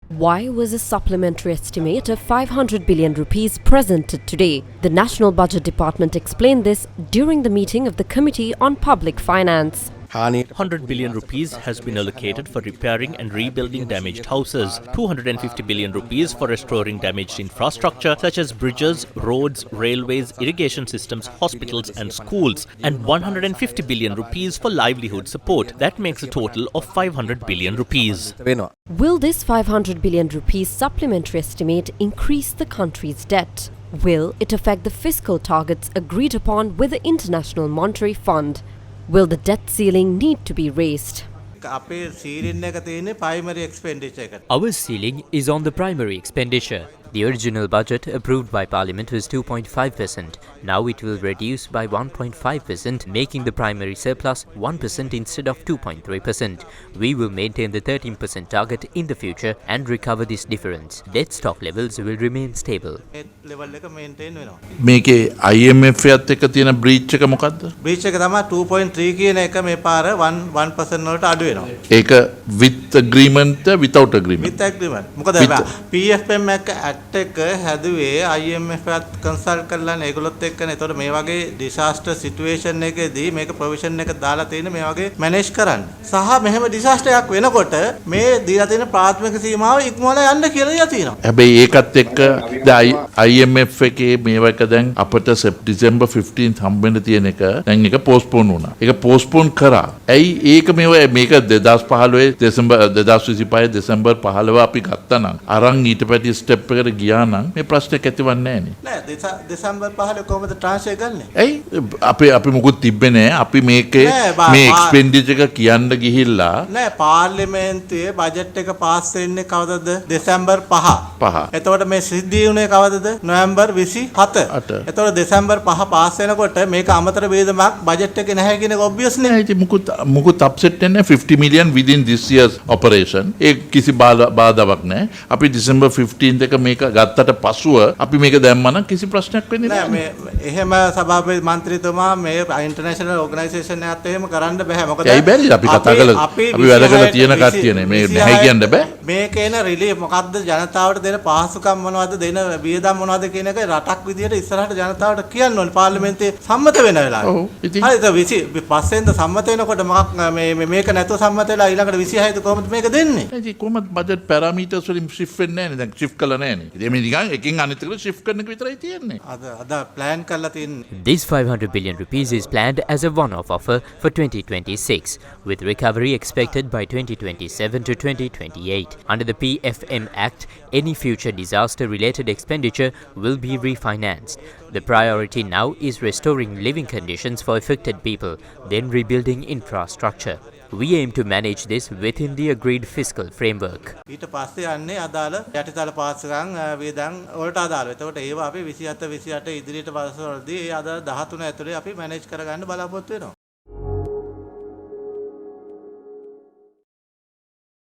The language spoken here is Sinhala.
Why was a supplementary estimate of 500 billion rupees presented today? The National Budget Department explained this during the meeting of the Committee on Public Finance. 100 billion rupees has been allocated for repairing and rebuilding damaged houses, 250 billion rupees for restoring damaged infrastructure such as bridges, roads, railways, irrigation systems, hospitals and schools, and 150 billion rupees for livelihood support. That makes a total of 500 billion rupees. Will this 500 billion rupees supplementary estimate increase the country's debt? Will it affect the fiscal targets agreed upon with the International Monetary Fund? Will the debt ceiling need to be raised? Our ceiling is on the primary expenditure. The original budget approved by Parliament was 2.5%. Now it will reduce by 1.5%, making the primary surplus 1% instead of 2.3%. We will maintain the 13% target in the future and recover this difference. Debt stock levels will remain stable. මේකේ IMF එකත් එක්ක තියෙන බ්‍රීච් එක මොකද්ද? බ්‍රීච් එක තමයි 2.3 කියන එක මේ පාර 1% වලට අඩු වෙනවා. ඒක with agreement without agreement. With agreement. මොකද PFM ඇක්ට් එක හැදුවේ IMF එකත් කන්සල්ට් කරලානේ ඒගොල්ලොත් එක්කනේ. ඒතකොට මේ වගේ disaster situation එකේදී මේක provision එක දාලා තියෙන මේ වගේ manage කරන්න. සහ මෙහෙම disaster එකක් වෙනකොට මේ දීලා තියෙන ප්‍රාථමික සීමාව ඉක්මවලා යන්න කියලා දීලා තියෙනවා. හැබැයි ඒකත් එක්ක IMF එකේ මේවක දැන් අපිට December 15th හම්බෙන්න තියෙන එක දැන් ඒක postpone වුණා. ඒක postpone කරා. ඇයි ඒක මේක 2015 දෙසැම්බර් 2025 දෙසැම්බර් 15 අපි ගත්තා නම් අරන් ඊට පැටි ස්ටෙප් එකට ගියා නම් මේ ප්‍රශ්නයක් ඇතිවන්නේ නැහැ නේ. නෑ දෙසැම්බර් 15 කොහමද ට්‍රාන්ස්ෆර් ගන්නෙ? ඇයි අපි මොකුත් තිබ්බේ නෑ. අපි මේකේ මේ එක්ස්පෙන්ඩිචර් එක කියන්න ගිහිල්ලා නෑ පාර්ලිමේන්තුවේ බජට් එක පාස් වෙන්නේ කවදද? දෙසැම්බර් 5. එතකොට මේ සිද්ධිය උනේ කවදද? නොවැම්බර් 27. එතකොට දෙසැම්බර් 5 පාස් වෙනකොට මේක අමතර වේදමක් බජට් එකේ නැහැ කියන එක ඔබ්වියස් නේ. ඉතින් මුකුත් අප්සෙට් වෙන්නේ 50 million within this year's operation. ඒ කිසි බාධාවක් නැහැ. අපි December 15th එක මේක ගත්තට පසුව අපි මේක දැම්මම නම් කිසි ප්‍රශ්නයක් වෙන්නේ නැහැ. මේ එහෙම සභාපති මන්ත්‍රීතුමා මේ ඉන්ටර්නැෂනල් ඕගනයිසේෂන් එකත් එහෙම කරන්න බෑ. මොකද ඇයි බැරි අපි කතා කළා අපි වැඩ කරලා තියෙන කට්ටියනේ මේ නැහැ කියන්න බෑ. මේකේ එන රිලීෆ් මොකද්ද ජනතාවට දෙන පහසුකම් මොනවද දෙන වියදම් මොනවද කියන එක රටක් විදියට ඉස්සරහට ජනතාවට කියන්න ඕනේ පාර්ලිමේන්තුවේ සම්මත වෙන වෙලාවට. හරිද 25 වෙනිදා සම්මත වෙනකොට මොකක් මේක නැතුව සම්මත වෙලා ඊළඟට 26 ද කොහොමද මේක දෙන්නේ? ඉතින් කොහොමද බජට් පැරාමීටර්ස් වලින් ෂිෆ්ට් වෙන්නේ නැහැ නේ. දැන් ෂිෆ්ට් කළා නැහැ නේ. ඉතින් මේ නිකන් එකකින් අනිත් එකට ෂිෆ්ට් කරන එක විතරයි තියෙන්නේ. අද ප්ලෑන් කරලා තියෙන්නේ. This 500 billion rupees is planned as a one-off offer for 2026, with recovery expected by 2027 to 2028. Under the PFM Act, any future disaster-related expenditure will be refinanced. The priority now is restoring living conditions for affected people, then rebuilding infrastructure. We aim to manage this within the agreed fiscal framework. ඊට පස්සේ යන්නේ අදාළ යටිතල පාස්කම් වේදන් වලට අදාළව. එතකොට ඒවා අපි 27 28 ඉදිරියට වසරවලදී ඒ අදාළ 13 ඇතුලේ අපි මැනේජ් කරගන්න බලාපොරොත්තු වෙනවා.